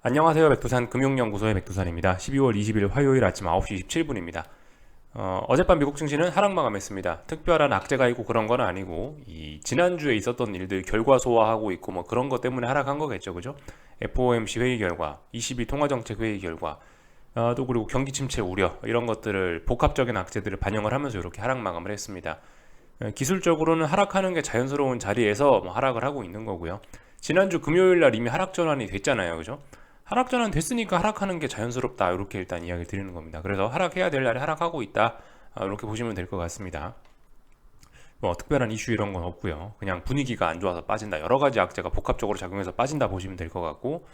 안녕하세요. 백두산 금융연구소의 백두산입니다. 12월 20일 화요일 아침 9시 27분입니다. 어젯밤 미국 증시는 하락 마감했습니다. 특별한 악재가 있고 그런 건 아니고 이 지난주에 있었던 일들 결과 소화하고 있고 뭐 그런 것 때문에 하락한 거겠죠. 그죠? FOMC 회의 결과, ECB 통화정책 회의 결과, 또 그리고 경기 침체 우려 이런 것들을 복합적인 악재들을 반영을 하면서 이렇게 하락 마감을 했습니다. 기술적으로는 하락하는 게 자연스러운 자리에서 뭐 하락을 하고 있는 거고요. 지난주 금요일 날 이미 하락 전환이 됐잖아요. 그죠? 하락 전환 됐으니까 하락하는 게 자연스럽다. 이렇게 일단 이야기를 드리는 겁니다. 그래서 하락해야 될 날에 하락하고 있다. 이렇게 보시면 될 것 같습니다. 뭐 특별한 이슈 이런 건 없고요. 그냥 분위기가 안 좋아서 빠진다. 여러 가지 악재가 복합적으로 작용해서 빠진다 보시면 될 것 같고,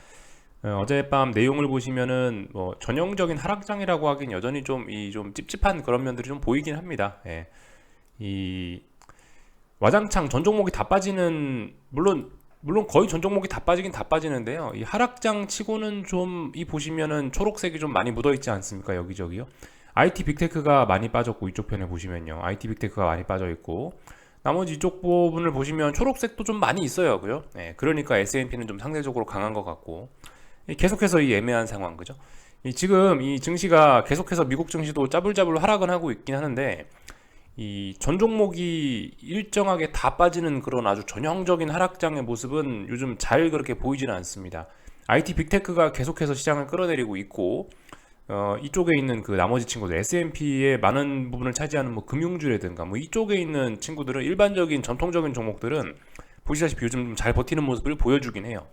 어젯밤 내용을 보시면은 뭐 전형적인 하락장이라고 하긴 여전히 좀 찝찝한 그런 면들이 좀 보이긴 합니다. 예. 이 와장창 전 종목이 다 빠지는, 물론 거의 전 종목이 다 빠지긴 다 빠지는데요. 이 하락장 치고는 좀 이 보시면은 초록색이 좀 많이 묻어 있지 않습니까? 여기저기요. IT 빅테크가 많이 빠졌고, 이쪽 편에 보시면요. IT 빅테크가 많이 빠져 있고, 나머지 이쪽 부분을 보시면 초록색도 좀 많이 있어요. 그죠? 네, 그러니까 S&P는 좀 상대적으로 강한 것 같고, 계속해서 이 애매한 상황, 그죠? 지금 이 증시가 계속해서 미국 증시도 짜불짜불 하락은 하고 있긴 하는데, 이 전 종목이 일정하게 다 빠지는 그런 아주 전형적인 하락장의 모습은 요즘 잘 그렇게 보이지는 않습니다. IT 빅테크가 계속해서 시장을 끌어내리고 있고, 이쪽에 있는 그 나머지 친구들, S&P의 많은 부분을 차지하는 뭐 금융주라든가 뭐 이쪽에 있는 친구들은, 일반적인 전통적인 종목들은 보시다시피 요즘 좀 잘 버티는 모습을 보여주긴 해요.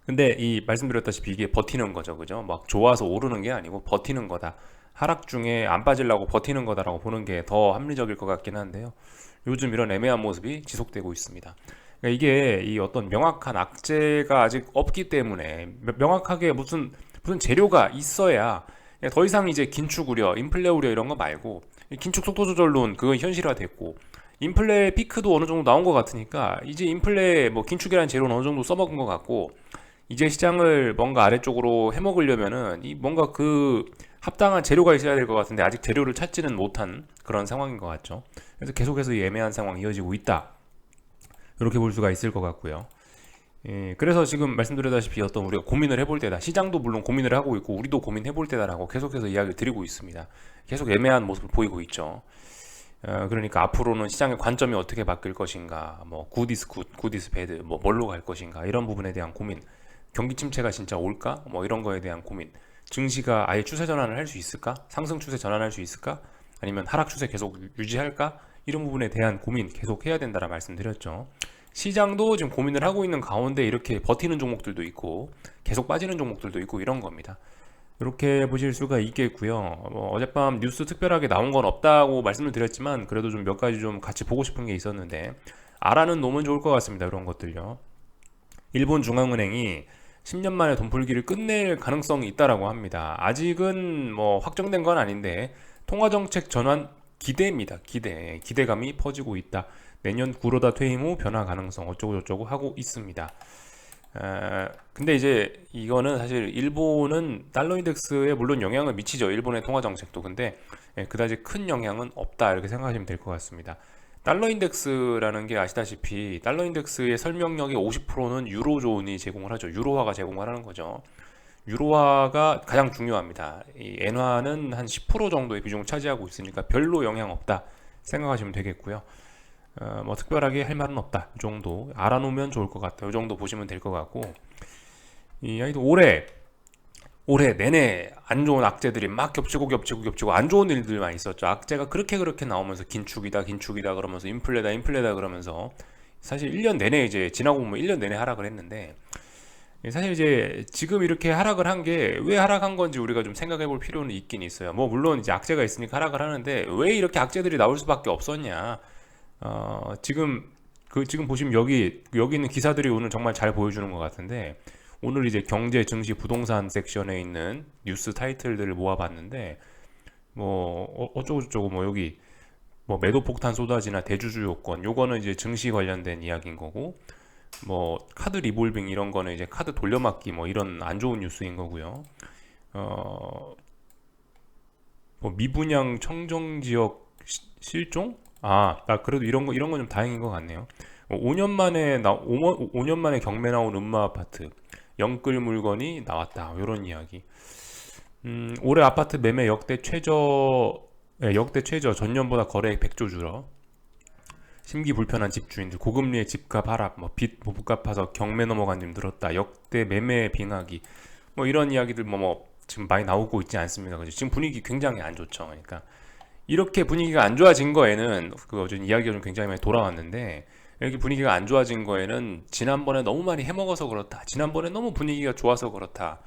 근데 이 말씀드렸다시피 이게 버티는 거죠, 그죠? 막 좋아서 오르는 게 아니고 버티는 거다. 하락 중에 안 빠지려고 버티는 거다라고 보는 게 더 합리적일 것 같긴 한데요. 요즘 이런 애매한 모습이 지속되고 있습니다. 그러니까 이게 이 어떤 명확한 악재가 아직 없기 때문에, 명확하게 무슨 재료가 있어야 더 이상 이제 긴축 우려, 인플레 우려 이런 거 말고, 긴축 속도 조절론 그건 현실화됐고, 인플레 피크도 어느 정도 나온 것 같으니까 이제 인플레 뭐 긴축이라는 재료는 어느 정도 써먹은 것 같고, 이제 시장을 뭔가 아래쪽으로 해먹으려면은 이 뭔가 그 합당한 재료가 있어야 될 것 같은데, 아직 재료를 찾지는 못한 그런 상황인 것 같죠. 그래서 계속해서 이 애매한 상황이 이어지고 있다. 이렇게 볼 수가 있을 것 같고요. 그래서 지금 말씀드렸다시피 어떤 우리가 고민을 해볼 때다. 시장도 물론 고민을 하고 있고 우리도 고민해볼 때다라고 계속해서 이야기를 드리고 있습니다. 계속 애매한 모습을 보이고 있죠. 그러니까 앞으로는 시장의 관점이 어떻게 바뀔 것인가, 뭐 굿 이스 굿, 굿 이스 배드, 뭐 뭘로 갈 것인가, 이런 부분에 대한 고민, 경기 침체가 진짜 올까, 뭐 이런 거에 대한 고민, 증시가 아예 추세 전환을 할 수 있을까, 상승 추세 전환할 수 있을까, 아니면 하락 추세 계속 유지할까, 이런 부분에 대한 고민 계속 해야 된다라 말씀드렸죠. 시장도 지금 고민을 하고 있는 가운데 이렇게 버티는 종목들도 있고 계속 빠지는 종목들도 있고 이런 겁니다. 이렇게 보실 수가 있겠고요. 어젯밤 뉴스 특별하게 나온 건 없다고 말씀을 드렸지만, 그래도 좀 몇 가지 좀 같이 보고 싶은 게 있었는데, 알아는 놓으면 좋을 것 같습니다. 이런 것들요. 일본 중앙은행이 10년 만에 돈 풀기를 끝낼 가능성이 있다라고 합니다. 아직은 뭐 확정된 건 아닌데, 통화정책 전환 기대입니다. 기대감이 퍼지고 있다. 내년 구로다 퇴임 후 변화 가능성 어쩌고 저쩌고 하고 있습니다. 근데 이제 이거는 사실 일본은 달러 인덱스에 물론 영향을 미치죠. 일본의 통화 정책도. 근데 그다지 큰 영향은 없다, 이렇게 생각하시면 될 것 같습니다. 달러 인덱스라는 게 아시다시피, 달러 인덱스의 설명력의 50%는 유로존이 제공을 하죠. 유로화가 제공을 하는 거죠. 유로화가 가장 중요합니다. 이 엔화는 한 10% 정도의 비중을 차지하고 있으니까 별로 영향 없다 생각하시면 되겠고요. 뭐 특별하게 할 말은 없다. 이 정도 알아놓으면 좋을 것 같아요. 이 정도 보시면 될 것 같고, 이 아이도 올해 내내 안 좋은 악재들이 막 겹치고 안 좋은 일들만 있었죠. 악재가 그렇게 나오면서 긴축이다 그러면서 인플레다 그러면서 사실 1년 내내, 이제 지나고 보면 1년 내내 하락을 했는데, 사실 이제 지금 이렇게 하락을 한 게 왜 하락한 건지 우리가 좀 생각해 볼 필요는 있긴 있어요. 뭐 물론 이제 악재가 있으니까 하락을 하는데, 왜 이렇게 악재들이 나올 수밖에 없었냐. 지금 보시면 여기 있는 기사들이 오늘 정말 잘 보여주는 것 같은데, 오늘 이제 경제, 증시, 부동산 섹션에 있는 뉴스 타이틀들을 모아봤는데, 뭐 어쩌고 저쩌고, 뭐 여기 뭐 매도 폭탄 쏟아지나 대주주 요건, 요거는 이제 증시 관련된 이야기인 거고, 뭐 카드 리볼빙 이런 거는 이제 카드 돌려막기 뭐 이런 안 좋은 뉴스인 거고요. 어, 뭐 미분양 청정 지역 실종? 나 그래도 이런 건 좀 다행인 것 같네요. 5년 만에 경매 나온 음마 아파트. 영끌 물건이 나왔다. 이런 이야기. 올해 아파트 매매 역대 최저, 역대 최저, 전년보다 거래액 100조 줄어. 심기 불편한 집주인들, 고금리의 집값 하락, 뭐 빚 부값 파서 경매 넘어간 집 늘었다. 역대 매매 빙하기. 뭐 이런 이야기들 지금 많이 나오고 있지 않습니까? 그죠? 지금 분위기 굉장히 안 좋죠. 그러니까 이렇게 분위기가 안 좋아진 거에는 그 어제 이야기가 좀 굉장히 많이 돌아왔는데, 이렇게 분위기가 안 좋아진 거에는 지난번에 너무 많이 해먹어서 그렇다. 지난번에 너무 분위기가 좋아서 그렇다.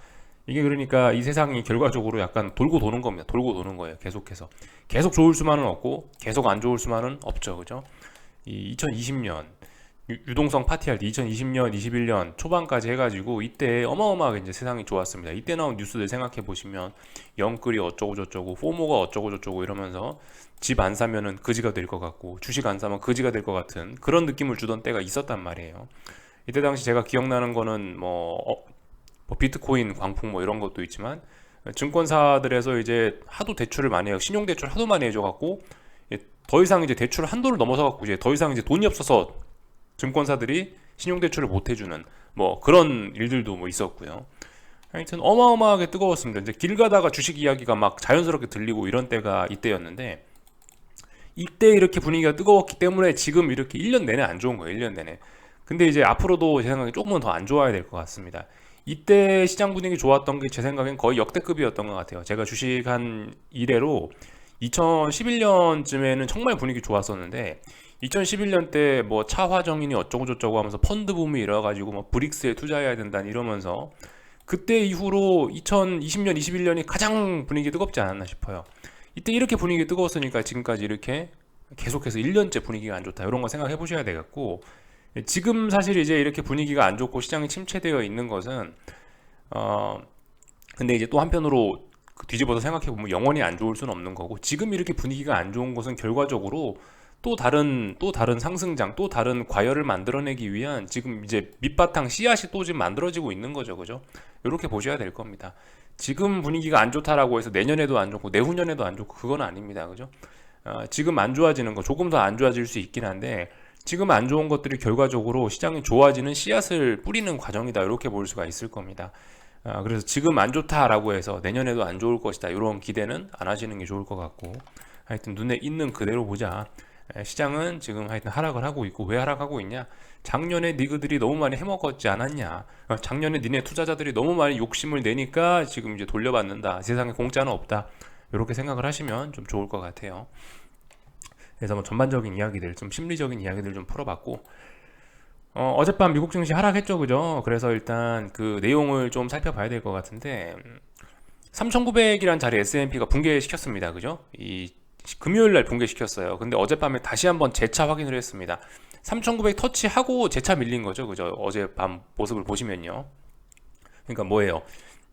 이게 그러니까 이 세상이 결과적으로 약간 돌고 도는 겁니다. 돌고 도는 거예요. 계속해서. 계속 좋을 수만은 없고 계속 안 좋을 수만은 없죠. 그죠? 이 2020년 유동성 파티할 때 2020년, 21년 초반까지 해가지고 이때 어마어마하게 이제 세상이 좋았습니다. 이때 나온 뉴스들 생각해 보시면 영끌이 어쩌고 저쩌고, 포모가 어쩌고 저쩌고 이러면서 집 안 사면은 거지가 될 것 같고, 주식 안 사면 거지가 될 것 같은 그런 느낌을 주던 때가 있었단 말이에요. 이때 당시 제가 기억나는 거는 뭐 비트코인 광풍 뭐 이런 것도 있지만, 증권사들에서 이제 하도 대출을 많이 해요. 신용 대출 하도 많이 해줘갖고 더 이상 이제 대출 한도를 넘어서갖고 이제 더 이상 이제 돈이 없어서 증권사들이 신용대출을 못 해주는 뭐 그런 일들도 뭐 있었고요. 하여튼 어마어마하게 뜨거웠습니다. 이제 길 가다가 주식 이야기가 막 자연스럽게 들리고 이런 때가 이때였는데, 이때 이렇게 분위기가 뜨거웠기 때문에 지금 이렇게 1년 내내 안 좋은 거예요. 1년 내내. 근데 이제 앞으로도 제 생각에 조금은 더 안 좋아야 될 것 같습니다. 이때 시장 분위기 좋았던 게 제 생각엔 거의 역대급이었던 것 같아요. 제가 주식한 이래로 2011년쯤에는 정말 분위기 좋았었는데, 2011년 때 뭐 차화정인이 어쩌고 저쩌고 하면서 펀드 붐이 일어가지고 뭐 브릭스에 투자해야 된다 이러면서, 그때 이후로 2020년, 21년이 가장 분위기 뜨겁지 않았나 싶어요. 이때 이렇게 분위기 뜨거웠으니까 지금까지 이렇게 계속해서 1년째 분위기가 안 좋다 이런 거 생각해 보셔야 되겠고, 지금 사실 이제 이렇게 분위기가 안 좋고 시장이 침체되어 있는 것은 근데 이제 또 한편으로 뒤집어서 생각해 보면 영원히 안 좋을 수는 없는 거고, 지금 이렇게 분위기가 안 좋은 것은 결과적으로 또 다른 상승장, 또 다른 과열을 만들어내기 위한 지금 이제 밑바탕 씨앗이 또 지금 만들어지고 있는 거죠. 그죠? 이렇게 보셔야 될 겁니다. 지금 분위기가 안 좋다라고 해서 내년에도 안 좋고 내후년에도 안 좋고 그건 아닙니다. 그죠? 지금 안 좋아지는 거 조금 더 안 좋아질 수 있긴 한데, 지금 안 좋은 것들이 결과적으로 시장이 좋아지는 씨앗을 뿌리는 과정이다. 이렇게 볼 수가 있을 겁니다. 그래서 지금 안 좋다라고 해서 내년에도 안 좋을 것이다, 이런 기대는 안 하시는 게 좋을 것 같고, 하여튼 눈에 있는 그대로 보자. 시장은 지금 하여튼 하락을 하고 있고, 왜 하락하고 있냐? 작년에 니그들이 너무 많이 해먹었지 않았냐? 작년에 니네 투자자들이 너무 많이 욕심을 내니까 지금 이제 돌려받는다. 세상에 공짜는 없다. 이렇게 생각을 하시면 좀 좋을 것 같아요. 그래서 뭐 전반적인 이야기들, 좀 심리적인 이야기들 좀 풀어봤고, 어젯밤 미국 증시 하락했죠, 그죠? 그래서 일단 그 내용을 좀 살펴봐야 될 것 같은데, 3,900이란 자리 S&P가 붕괴시켰습니다, 그죠? 이 금요일 날 붕괴시켰어요. 근데 어젯밤에 다시 한번 재차 확인을 했습니다. 3,900 터치하고 재차 밀린 거죠, 그죠? 어젯밤 모습을 보시면요. 그러니까 뭐예요?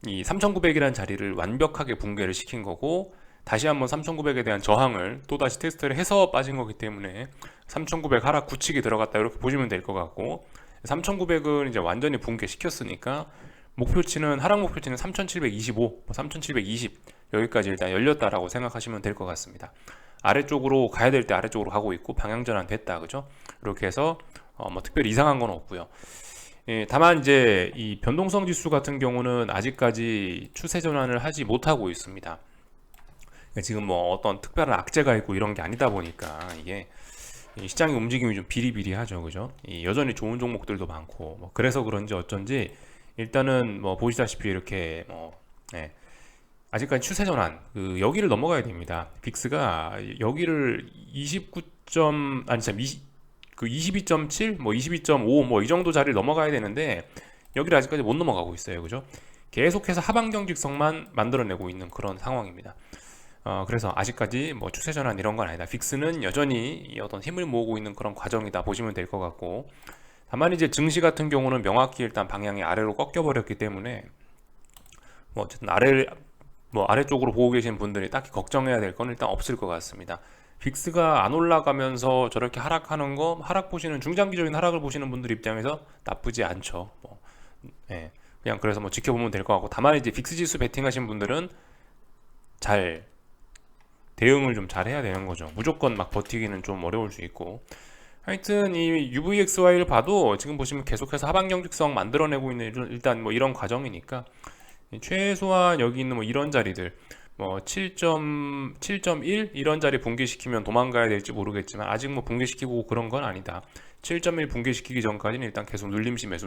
이 3,900이란 자리를 완벽하게 붕괴를 시킨 거고, 다시 한번 3,900에 대한 저항을 또다시 테스트를 해서 빠진 거기 때문에 3,900 하락 굳히기 들어갔다, 이렇게 보시면 될 것 같고, 3,900은 이제 완전히 붕괴시켰으니까 목표치는, 하락 목표치는 3,725, 3,720 여기까지 일단 열렸다라고 생각하시면 될 것 같습니다. 아래쪽으로 가야 될 때 아래쪽으로 가고 있고, 방향전환 됐다, 그죠? 이렇게 해서 뭐 특별히 이상한 건 없고요. 다만 이제 이 변동성 지수 같은 경우는 아직까지 추세 전환을 하지 못하고 있습니다. 지금 뭐 어떤 특별한 악재가 있고 이런 게 아니다 보니까 이게 시장의 움직임이 좀 비리비리하죠, 그죠? 여전히 좋은 종목들도 많고, 뭐 그래서 그런지 어쩐지 일단은 뭐 보시다시피 이렇게 아직까지 추세 전환, 여기를 넘어가야 됩니다. 빅스가 여기를 22.7, 뭐 22.5, 뭐 이 정도 자리를 넘어가야 되는데, 여기를 아직까지 못 넘어가고 있어요, 그죠? 계속해서 하방 경직성만 만들어내고 있는 그런 상황입니다. 그래서 아직까지 뭐 추세 전환 이런 건 아니다. 빅스는 여전히 어떤 힘을 모으고 있는 그런 과정이다 보시면 될 것 같고, 다만 이제 증시 같은 경우는 명확히 일단 방향이 아래로 꺾여 버렸기 때문에 뭐 어쨌든 아래쪽으로 보고 계신 분들이 딱히 걱정해야 될 건 일단 없을 것 같습니다. 빅스가 안 올라가면서 저렇게 하락하는 거, 하락 보시는, 중장기적인 하락을 보시는 분들 입장에서 나쁘지 않죠. 그냥 그래서 뭐 지켜보면 될 것 같고, 다만 이제 빅스 지수 베팅하신 분들은 대응을 좀 잘 해야 되는 거죠. 무조건 막 버티기는 좀 어려울 수 있고, 하여튼 이 UVXY를 봐도 지금 보시면 계속해서 하방 경직성 만들어내고 있는 일단 뭐 이런 과정이니까 최소한 여기 있는 뭐 이런 자리들 뭐 7.1 이런 자리 붕괴시키면 도망가야 될지 모르겠지만 아직 뭐 붕괴시키고 그런 건 아니다. 7.1 붕괴시키기 전까지는 일단 계속 눌림심에서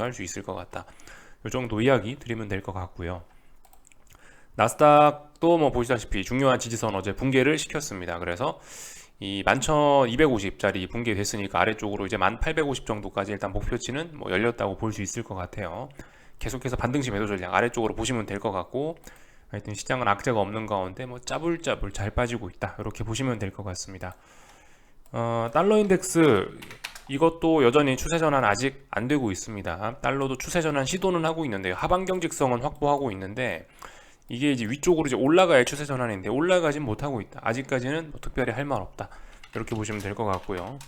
할 수 있을 것 같다. 이 정도 이야기 드리면 될 것 같고요. 나스닥도 뭐 보시다시피 중요한 지지선 어제 붕괴를 시켰습니다. 그래서 이 11,250짜리 붕괴됐으니까 아래쪽으로 이제 1,850 정도까지 일단 목표치는 뭐 열렸다고 볼 수 있을 것 같아요. 계속해서 반등시 매도 전략 아래쪽으로 보시면 될 것 같고, 하여튼 시장은 악재가 없는 가운데 뭐 짜불짜불 잘 빠지고 있다, 이렇게 보시면 될 것 같습니다. 달러 인덱스 이것도 여전히 추세 전환 아직 안 되고 있습니다. 달러도 추세 전환 시도는 하고 있는데요. 하방 경직성은 확보하고 있는데 이게 이제 위쪽으로 이제 올라가야 추세 전환인데 올라가진 못하고 있다. 아직까지는 뭐 특별히 할 말 없다, 이렇게 보시면 될 것 같고요.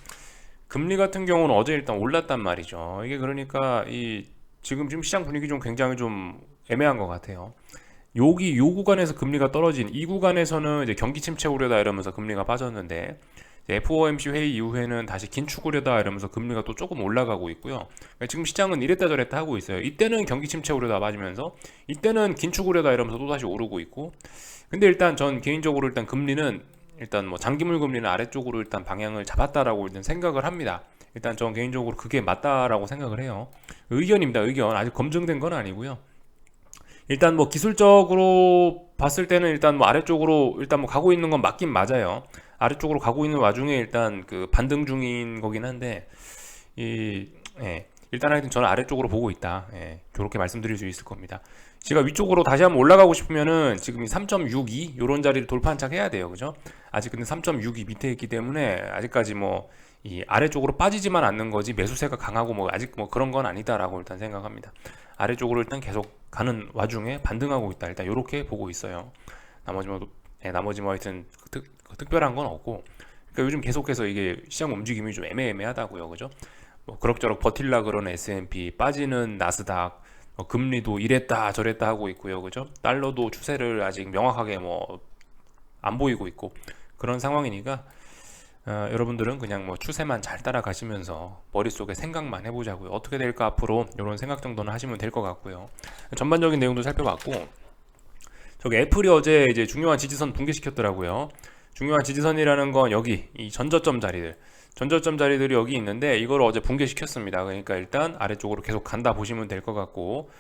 금리 같은 경우는 어제 일단 올랐단 말이죠. 이게 그러니까 이 지금 시장 분위기 좀 굉장히 좀 애매한 것 같아요. 여기 요 구간에서 금리가 떨어진 이 구간에서는 이제 경기 침체 우려다 이러면서 금리가 빠졌는데, FOMC 회의 이후에는 다시 긴축 우려다 이러면서 금리가 또 조금 올라가고 있고요. 그러니까 지금 시장은 이랬다 저랬다 하고 있어요. 이때는 경기 침체 우려다 빠지면서 이때는 긴축 우려다 이러면서 또 다시 오르고 있고. 근데 일단 전 개인적으로 일단 금리는 일단 뭐 장기물 금리는 아래쪽으로 일단 방향을 잡았다라고 일단 생각을 합니다. 일단 전 개인적으로 그게 맞다라고 생각을 해요. 의견입니다. 의견. 아직 검증된 건 아니고요. 일단 뭐 기술적으로 봤을 때는 일단 뭐 아래쪽으로 일단 뭐 가고 있는 건 맞긴 맞아요. 아래쪽으로 가고 있는 와중에 일단 그 반등 중인 거긴 한데 일단 하여튼 저는 아래쪽으로 보고 있다. 그렇게 말씀드릴 수 있을 겁니다. 제가 위쪽으로 다시 한번 올라가고 싶으면은 지금 3.62 요런 자리를 돌파한착 해야 돼요. 그죠? 아직 근데 3.62 밑에 있기 때문에 아직까지 뭐 이 아래쪽으로 빠지지만 않는 거지 매수세가 강하고 뭐 아직 뭐 그런 건 아니다라고 일단 생각합니다. 아래쪽으로 일단 계속 가는 와중에 반등하고 있다, 일단 이렇게 보고 있어요. 나머지 뭐 하여튼 특별한 건 없고, 그러니까 요즘 계속해서 이게 시장 움직임이 좀 애매하다고요. 그죠? 뭐 그럭저럭 버틸라 그러는 S&P, 빠지는 나스닥, 금리도 이랬다 저랬다 하고 있고요. 그죠? 달러도 추세를 아직 명확하게 뭐 안 보이고 있고 그런 상황이니까 여러분들은 그냥 뭐 추세만 잘 따라가시면서 머릿속에 생각만 해보자고요. 어떻게 될까 앞으로, 이런 생각 정도는 하시면 될 것 같고요. 전반적인 내용도 살펴봤고, 저기 애플이 어제 이제 중요한 지지선 붕괴시켰더라고요. 중요한 지지선이라는 건 여기 이 전저점 자리들이 여기 있는데 이걸 어제 붕괴시켰습니다. 그러니까 일단 아래쪽으로 계속 간다 보시면 될 것 같고,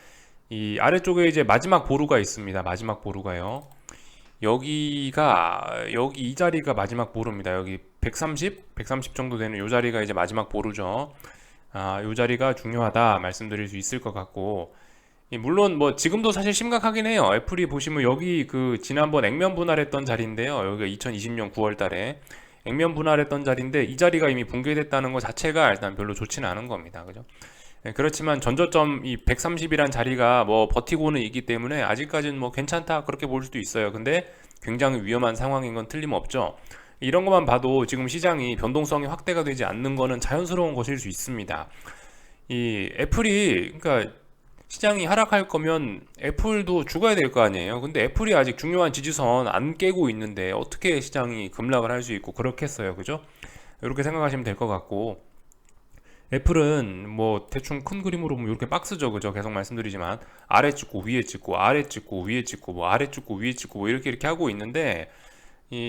이 아래쪽에 이제 마지막 보루가 있습니다. 마지막 보루가요. 여기 이 자리가 마지막 보루입니다. 여기 130 정도 되는 이 자리가 이제 마지막 보루죠. 이 자리가 중요하다 말씀드릴 수 있을 것 같고, 물론 뭐 지금도 사실 심각하긴 해요. 애플이 보시면 여기 그 지난번 액면 분할했던 자리인데요. 여기가 2020년 9월 달에 액면 분할했던 자리인데 이 자리가 이미 붕괴됐다는 것 자체가 일단 별로 좋지는 않은 겁니다. 그죠? 그렇지만 전저점 이 130이란 자리가 뭐 버티고는 있기 때문에 아직까지는 뭐 괜찮다 그렇게 볼 수도 있어요. 근데 굉장히 위험한 상황인 건 틀림없죠. 이런 것만 봐도 지금 시장이 변동성이 확대가 되지 않는 거는 자연스러운 것일 수 있습니다. 이 애플이, 그러니까 시장이 하락할 거면 애플도 죽어야 될 거 아니에요. 근데 애플이 아직 중요한 지지선 안 깨고 있는데 어떻게 시장이 급락을 할 수 있고 그렇겠어요. 그죠? 이렇게 생각하시면 될 것 같고, 애플은 뭐 대충 큰 그림으로 보면 이렇게 박스죠. 그죠? 계속 말씀드리지만 아래 찍고 위에 찍고 아래 찍고 위에 찍고 뭐 아래 찍고 위에 찍고 뭐 이렇게 하고 있는데,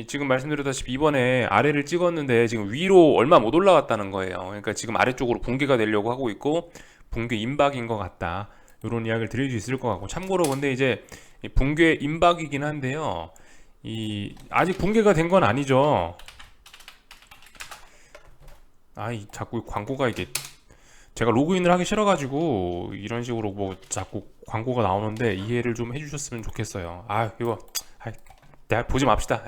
지금 말씀드렸다시피 이번에 아래를 찍었는데 지금 위로 얼마 못 올라왔다는 거예요. 그러니까 지금 아래쪽으로 붕괴가 되려고 하고 있고 붕괴 임박인 것 같다, 이런 이야기를 드릴 수 있을 것 같고, 참고로 근데 이제 붕괴 임박이긴 한데요, 아직 붕괴가 된 건 아니죠. 자꾸 광고가 이게 제가 로그인을 하기 싫어가지고 이런 식으로 뭐 자꾸 광고가 나오는데 이해를 좀 해주셨으면 좋겠어요. 이거 보지 맙시다.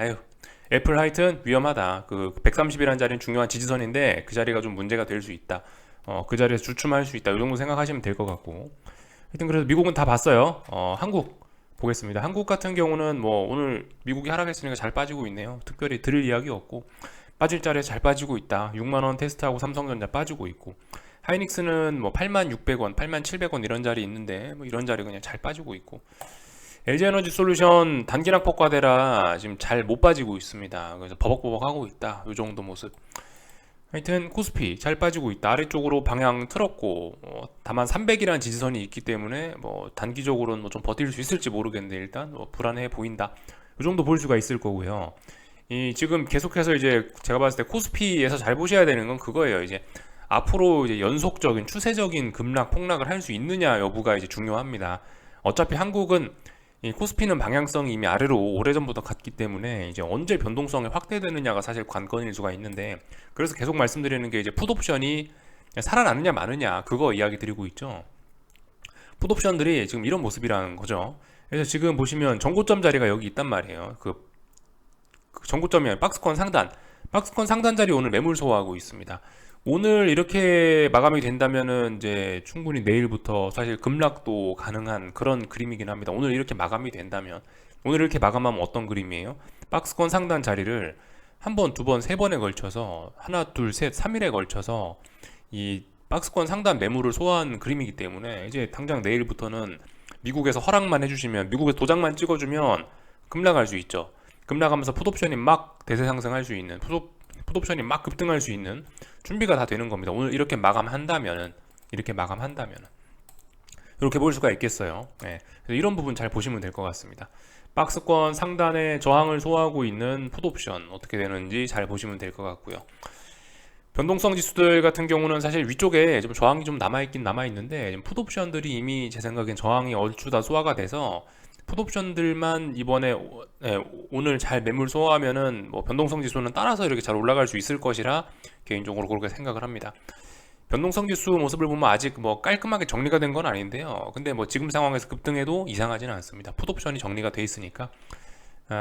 애플 하여튼 위험하다. 그 130이라는 자리는 중요한 지지선인데 그 자리가 좀 문제가 될 수 있다. 그 자리에서 주춤할 수 있다, 이 정도 생각하시면 될 것 같고, 하여튼 그래서 미국은 다 봤어요. 한국 보겠습니다. 한국 같은 경우는 뭐 오늘 미국이 하락했으니까 잘 빠지고 있네요. 특별히 들을 이야기 없고 빠질 자리에 잘 빠지고 있다. 6만원 테스트하고 삼성전자 빠지고 있고, 하이닉스는 뭐 86,000원, 87,000원 이런 자리 있는데 뭐 이런 자리 그냥 잘 빠지고 있고, LG에너지 솔루션 단기락 폭과대라 지금 잘 못 빠지고 있습니다. 그래서 버벅버벅 하고 있다, 이 정도 모습. 하여튼 코스피 잘 빠지고 있다. 아래쪽으로 방향 틀었고 다만 300이라는 지지선이 있기 때문에 뭐 단기적으로는 뭐 좀 버틸 수 있을지 모르겠는데 일단 뭐 불안해 보인다. 이 정도 볼 수가 있을 거고요. 이 지금 계속해서 이제 제가 봤을 때 코스피에서 잘 보셔야 되는 건 그거예요. 이제 앞으로 이제 연속적인 추세적인 급락 폭락을 할 수 있느냐 여부가 이제 중요합니다. 어차피 한국은 이 코스피는 방향성이 이미 아래로 오래전부터 갔기 때문에 이제 언제 변동성이 확대되느냐가 사실 관건일 수가 있는데, 그래서 계속 말씀드리는 게 이제 풋옵션이 살아나느냐 마느냐 그거 이야기 드리고 있죠. 풋옵션들이 지금 이런 모습이라는 거죠. 그래서 지금 보시면 전고점 자리가 여기 있단 말이에요. 그 전고점이 박스권 상단 자리 오늘 매물 소화하고 있습니다. 오늘 이렇게 마감이 된다면은 이제 충분히 내일부터 사실 급락도 가능한 그런 그림이긴 합니다. 오늘 이렇게 마감이 된다면, 오늘 이렇게 마감하면 어떤 그림이에요? 박스권 상단 자리를 한 번, 두 번, 세 번에 걸쳐서 하나, 둘, 셋, 3일에 걸쳐서 이 박스권 상단 매물을 소화한 그림이기 때문에 이제 당장 내일부터는 미국에서 허락만 해주시면, 미국에서 도장만 찍어주면 급락할 수 있죠. 급락하면서 풋옵션이 막 대세 상승할 수 있는, 풋옵션이 막 급등할 수 있는 준비가 다 되는 겁니다. 오늘 이렇게 마감한다면은 이렇게 볼 수가 있겠어요. 네. 그래서 이런 부분 잘 보시면 될 것 같습니다. 박스권 상단에 저항을 소화하고 있는 풋옵션 어떻게 되는지 잘 보시면 될 것 같고요. 변동성 지수들 같은 경우는 사실 위쪽에 좀 저항이 좀 남아있는데 풋옵션들이 이미 제 생각엔 저항이 얼추 다 소화가 돼서 풋옵션들만 이번에 오늘 잘 매물 소화하면은 뭐 변동성 지수는 따라서 이렇게 잘 올라갈 수 있을 것이라 개인적으로 그렇게 생각을 합니다. 변동성 지수 모습을 보면 아직 뭐 깔끔하게 정리가 된 건 아닌데요. 근데 뭐 지금 상황에서 급등해도 이상하지는 않습니다. 풋옵션이 정리가 돼 있으니까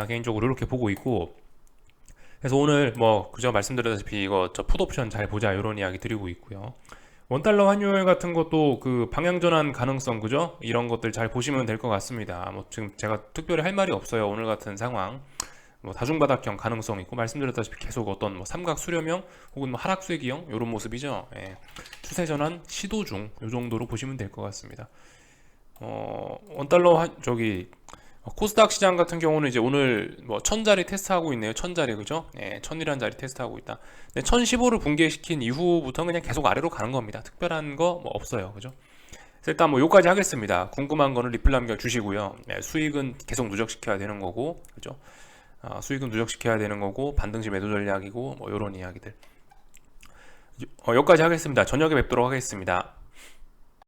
개인적으로 이렇게 보고 있고, 그래서 오늘 뭐 그저 말씀드렸다시피 이거 저 풋옵션 잘 보자 이런 이야기 드리고 있고요. 원달러 환율 같은 것도 그 방향 전환 가능성, 그죠? 이런 것들 잘 보시면 될 것 같습니다. 뭐 지금 제가 특별히 할 말이 없어요. 오늘 같은 상황. 뭐 다중바닥형 가능성 있고, 말씀드렸다시피 계속 어떤 뭐 삼각 수렴형 혹은 뭐 하락 쇠기형 이런 모습이죠. 예. 추세 전환 시도 중 이 정도로 보시면 될 것 같습니다. 원달러 코스닥 시장 같은 경우는 이제 오늘 뭐 1000자리 테스트하고 있네요. 1000자리, 그죠? 예, 1000이라는 자리 테스트하고 있다. 근데 1015를 붕괴시킨 이후부터는 그냥 계속 아래로 가는 겁니다. 특별한 거 뭐 없어요. 그죠? 그래서 일단 뭐 요까지 하겠습니다. 궁금한 거는 리플 남겨주시고요. 네, 수익은 계속 누적시켜야 되는 거고, 그죠? 수익은 누적시켜야 되는 거고, 반등시 매도 전략이고, 뭐 요런 이야기들. 여기까지 하겠습니다. 저녁에 뵙도록 하겠습니다.